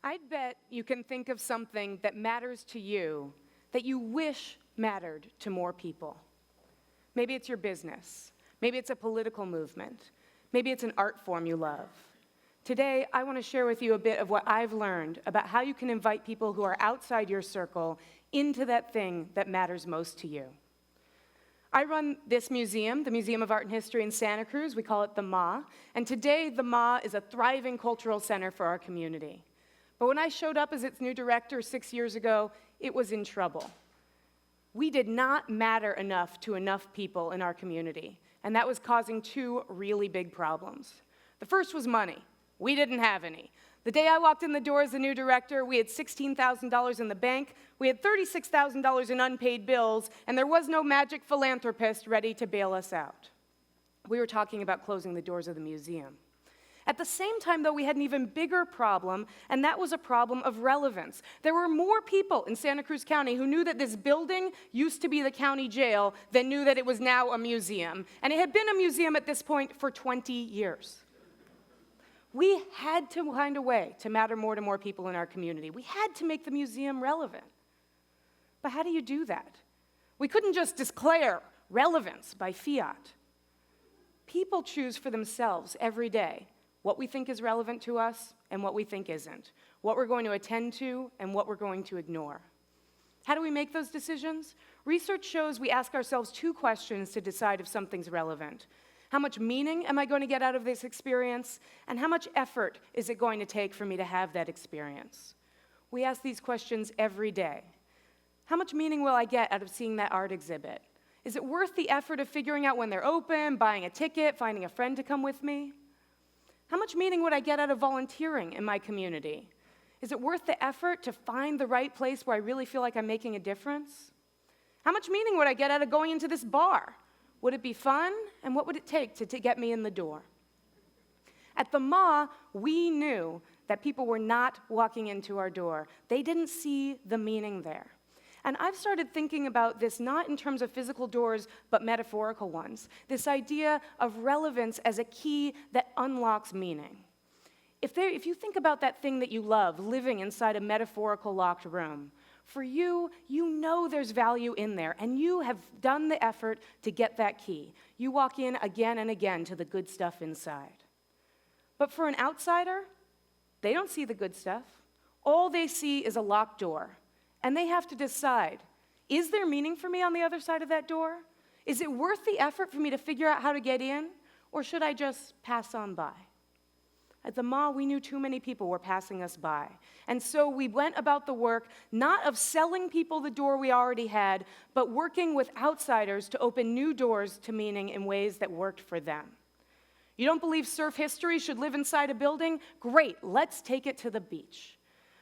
I'd bet you can think of something that matters to you that you wish mattered to more people. Maybe it's your business. Maybe it's a political movement. Maybe it's an art form you love. Today, I want to share with you a bit of what I've learned about how you can invite people who are outside your circle into that thing that matters most to you. I run this museum, the Museum of Art and History in Santa Cruz. We call it the MA. And today, the MA is a thriving cultural center for our community. But when I showed up as its new director 6 years ago, it was in trouble. We did not matter enough to enough people in our community, and that was causing two really big problems. The first was money. We didn't have any. The day I walked in the door as the new director, we had $16,000 in the bank, we had $36,000 in unpaid bills, and there was no magic philanthropist ready to bail us out. We were talking about closing the doors of the museum. At the same time, though, we had an even bigger problem, and that was a problem of relevance. There were more people in Santa Cruz County who knew that this building used to be the county jail than knew that it was now a museum. And it had been a museum at this point for 20 years. We had to find a way to matter more to more people in our community. We had to make the museum relevant. But how do you do that? We couldn't just declare relevance by fiat. People choose for themselves every day what we think is relevant to us and what we think isn't, what we're going to attend to and what we're going to ignore. How do we make those decisions? Research shows we ask ourselves two questions to decide if something's relevant. How much meaning am I going to get out of this experience? And how much effort is it going to take for me to have that experience? We ask these questions every day. How much meaning will I get out of seeing that art exhibit? Is it worth the effort of figuring out when they're open, buying a ticket, finding a friend to come with me? How much meaning would I get out of volunteering in my community? Is it worth the effort to find the right place where I really feel like I'm making a difference? How much meaning would I get out of going into this bar? Would it be fun? And what would it take to get me in the door? At the MA, we knew that people were not walking into our door. They didn't see the meaning there. And I've started thinking about this not in terms of physical doors, but metaphorical ones. This idea of relevance as a key that unlocks meaning. If you think about that thing that you love living inside a metaphorical locked room, for you, you know there's value in there, and you have done the effort to get that key. You walk in again and again to the good stuff inside. But for an outsider, they don't see the good stuff. All they see is a locked door. And they have to decide, is there meaning for me on the other side of that door? Is it worth the effort for me to figure out how to get in? Or should I just pass on by? At the MA, we knew too many people were passing us by. And so we went about the work, not of selling people the door we already had, but working with outsiders to open new doors to meaning in ways that worked for them. You don't believe surf history should live inside a building? Great, let's take it to the beach.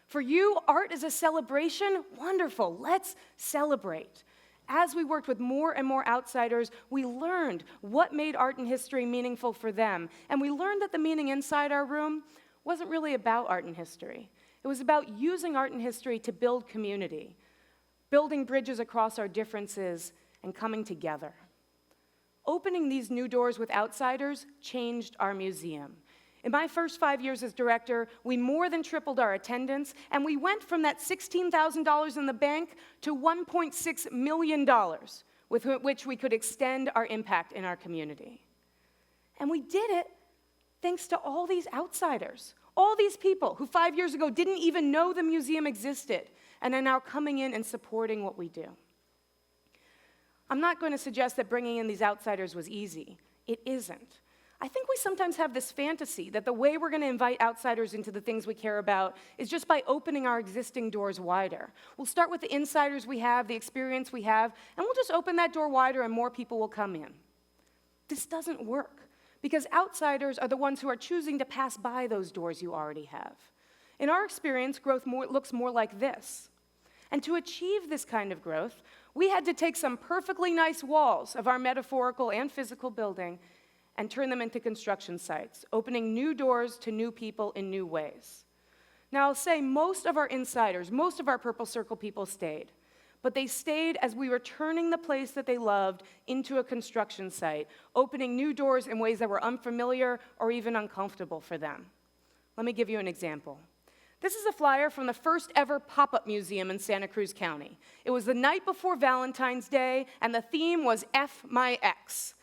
For you, art is a celebration? Wonderful, let's celebrate. As we worked with more and more outsiders, we learned what made art and history meaningful for them. And we learned that the meaning inside our room wasn't really about art and history. It was about using art and history to build community, building bridges across our differences, and coming together. Opening these new doors with outsiders changed our museum. In my first 5 years as director, we more than tripled our attendance, and we went from that $16,000 in the bank to $1.6 million, with which we could extend our impact in our community. And we did it thanks to all these outsiders, all these people who 5 years ago didn't even know the museum existed, and are now coming in and supporting what we do. I'm not going to suggest that bringing in these outsiders was easy. It isn't. I think we sometimes have this fantasy that the way we're going to invite outsiders into the things we care about is just by opening our existing doors wider. We'll start with the insiders we have, the experience we have, and we'll just open that door wider and more people will come in. This doesn't work, because outsiders are the ones who are choosing to pass by those doors you already have. In our experience, growth looks more like this. And to achieve this kind of growth, we had to take some perfectly nice walls of our metaphorical and physical building and turn them into construction sites, opening new doors to new people in new ways. Now, I'll say most of our insiders, most of our Purple Circle people stayed, but they stayed as we were turning the place that they loved into a construction site, opening new doors in ways that were unfamiliar or even uncomfortable for them. Let me give you an example. This is a flyer from the first ever pop-up museum in Santa Cruz County. It was the night before Valentine's Day, and the theme was F my ex.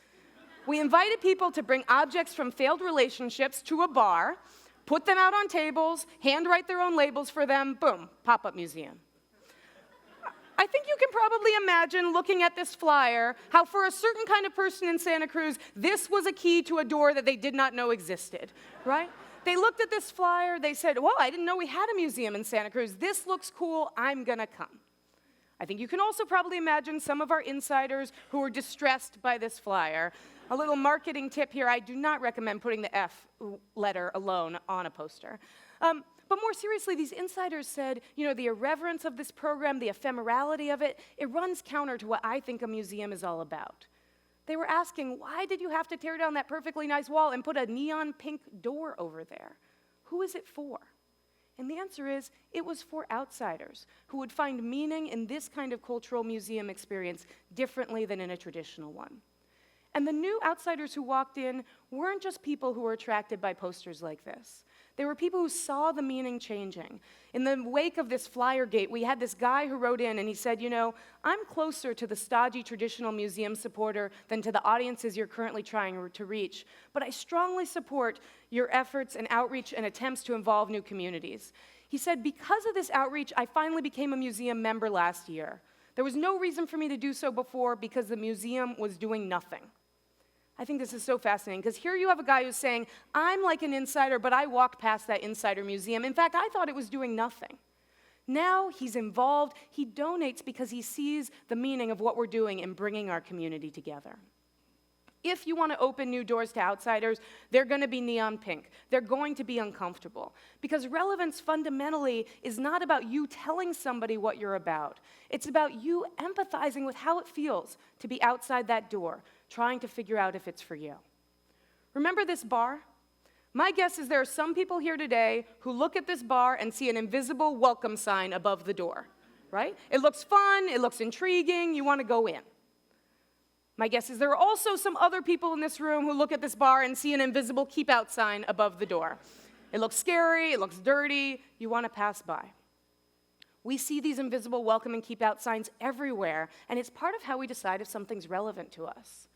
We invited people to bring objects from failed relationships to a bar, put them out on tables, handwrite their own labels for them, boom, pop-up museum. I think you can probably imagine looking at this flyer, how for a certain kind of person in Santa Cruz, this was a key to a door that they did not know existed, right? They looked at this flyer, they said, well, I didn't know we had a museum in Santa Cruz. This looks cool, I'm gonna come. I think you can also probably imagine some of our insiders who were distressed by this flyer. A little marketing tip here, I do not recommend putting the F letter alone on a poster. But more seriously, these insiders said, the irreverence of this program, the ephemerality of it, it runs counter to what I think a museum is all about. They were asking, why did you have to tear down that perfectly nice wall and put a neon pink door over there? Who is it for? And the answer is, it was for outsiders who would find meaning in this kind of cultural museum experience differently than in a traditional one. And the new outsiders who walked in weren't just people who were attracted by posters like this. They were people who saw the meaning changing. In the wake of this flyer gate, we had this guy who wrote in and he said, I'm closer to the stodgy traditional museum supporter than to the audiences you're currently trying to reach, but I strongly support your efforts and outreach and attempts to involve new communities. He said, because of this outreach, I finally became a museum member last year. There was no reason for me to do so before because the museum was doing nothing. I think this is so fascinating, because here you have a guy who's saying, I'm like an insider, but I walked past that insider museum. In fact, I thought it was doing nothing. Now he's involved, he donates because he sees the meaning of what we're doing in bringing our community together. If you want to open new doors to outsiders, they're going to be neon pink. They're going to be uncomfortable. Because relevance fundamentally is not about you telling somebody what you're about. It's about you empathizing with how it feels to be outside that door, trying to figure out if it's for you. Remember this bar? My guess is there are some people here today who look at this bar and see an invisible welcome sign above the door, right? It looks fun, it looks intriguing, you want to go in. My guess is there are also some other people in this room who look at this bar and see an invisible keep out sign above the door. It looks scary, it looks dirty, you want to pass by. We see these invisible welcome and keep out signs everywhere, and it's part of how we decide if something's relevant to us.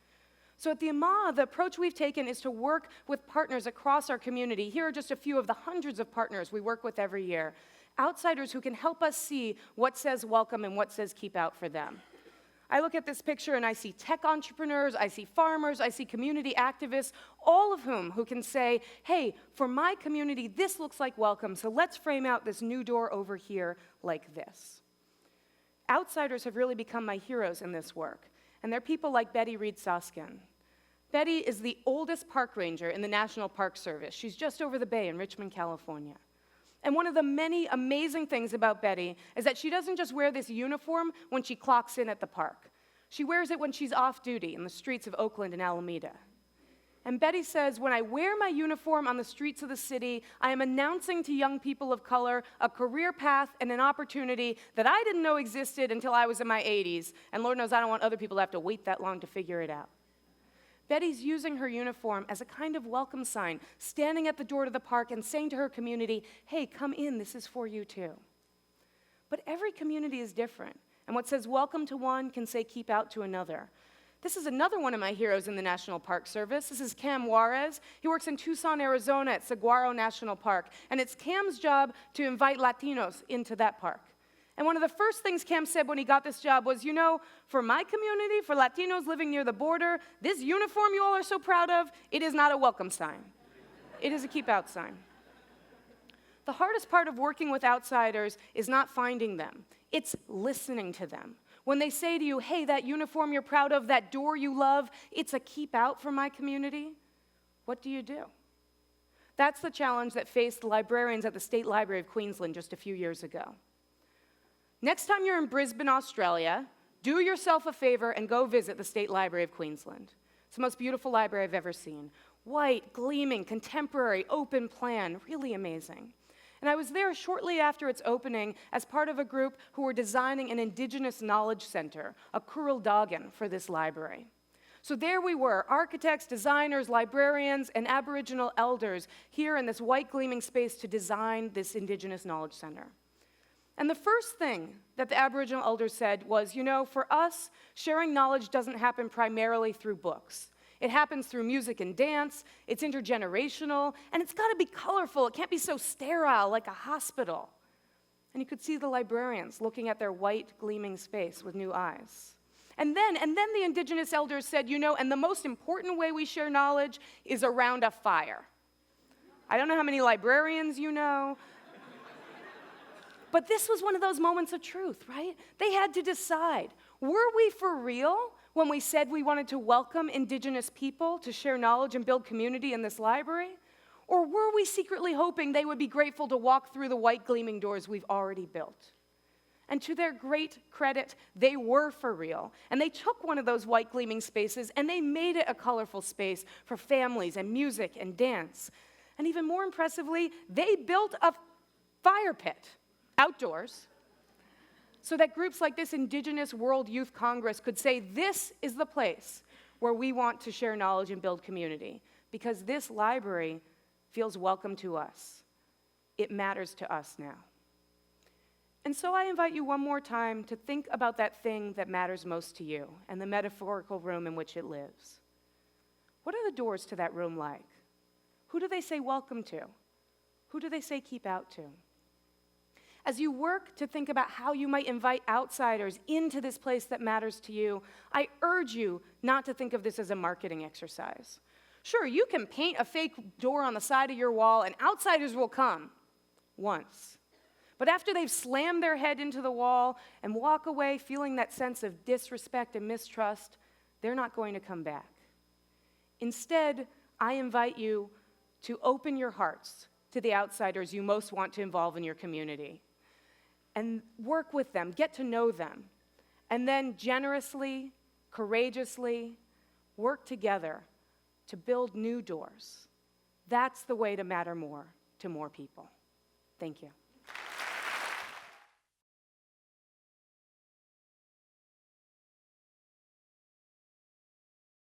So at the AMA, the approach we've taken is to work with partners across our community. Here are just a few of the hundreds of partners we work with every year. Outsiders who can help us see what says welcome and what says keep out for them. I look at this picture and I see tech entrepreneurs, I see farmers, I see community activists, all of whom who can say, hey, for my community, this looks like welcome, so let's frame out this new door over here like this. Outsiders have really become my heroes in this work, and they're people like Betty Reed-Soskin. Betty is the oldest park ranger in the National Park Service. She's just over the bay in Richmond, California. And one of the many amazing things about Betty is that she doesn't just wear this uniform when she clocks in at the park. She wears it when she's off duty in the streets of Oakland and Alameda. And Betty says, when I wear my uniform on the streets of the city, I am announcing to young people of color a career path and an opportunity that I didn't know existed until I was in my 80s. And Lord knows I don't want other people to have to wait that long to figure it out. Betty's using her uniform as a kind of welcome sign, standing at the door to the park and saying to her community, hey, come in, this is for you too. But every community is different, and what says welcome to one can say keep out to another. This is another one of my heroes in the National Park Service. This is Cam Juarez. He works in Tucson, Arizona at Saguaro National Park, and it's Cam's job to invite Latinos into that park. And one of the first things Cam said when he got this job was, for my community, for Latinos living near the border, this uniform you all are so proud of, it is not a welcome sign. It is a keep out sign. The hardest part of working with outsiders is not finding them. It's listening to them. When they say to you, hey, that uniform you're proud of, that door you love, it's a keep out for my community, what do you do? That's the challenge that faced librarians at the State Library of Queensland just a few years ago. Next time you're in Brisbane, Australia, do yourself a favor and go visit the State Library of Queensland. It's the most beautiful library I've ever seen. White, gleaming, contemporary, open plan, really amazing. And I was there shortly after its opening as part of a group who were designing an Indigenous Knowledge Center, a Kuril Dagan, for this library. So there we were, architects, designers, librarians, and Aboriginal elders here in this white gleaming space to design this Indigenous Knowledge Center. And the first thing that the Aboriginal elders said was, you know, for us, sharing knowledge doesn't happen primarily through books. It happens through music and dance, it's intergenerational, and it's gotta be colorful. It can't be so sterile like a hospital. And you could see the librarians looking at their white gleaming space with new eyes. And then the Indigenous elders said, you know, and the most important way we share knowledge is around a fire. I don't know how many librarians you know, but this was one of those moments of truth, right? They had to decide, were we for real when we said we wanted to welcome Indigenous people to share knowledge and build community in this library? Or were we secretly hoping they would be grateful to walk through the white gleaming doors we've already built? And to their great credit, they were for real. And they took one of those white gleaming spaces and they made it a colorful space for families and music and dance. And even more impressively, they built a fire pit outdoors so that groups like this Indigenous World Youth Congress could say, this is the place where we want to share knowledge and build community, because this library feels welcome to us. It matters to us now. And so I invite you one more time to think about that thing that matters most to you and the metaphorical room in which it lives. What are the doors to that room like? Who do they say welcome to? Who do they say keep out to? As you work to think about how you might invite outsiders into this place that matters to you, I urge you not to think of this as a marketing exercise. Sure, you can paint a fake door on the side of your wall and outsiders will come once. But after they've slammed their head into the wall and walk away feeling that sense of disrespect and mistrust, they're not going to come back. Instead, I invite you to open your hearts to the outsiders you most want to involve in your community and work with them, get to know them, and then generously, courageously work together to build new doors. That's the way to matter more to more people. Thank you.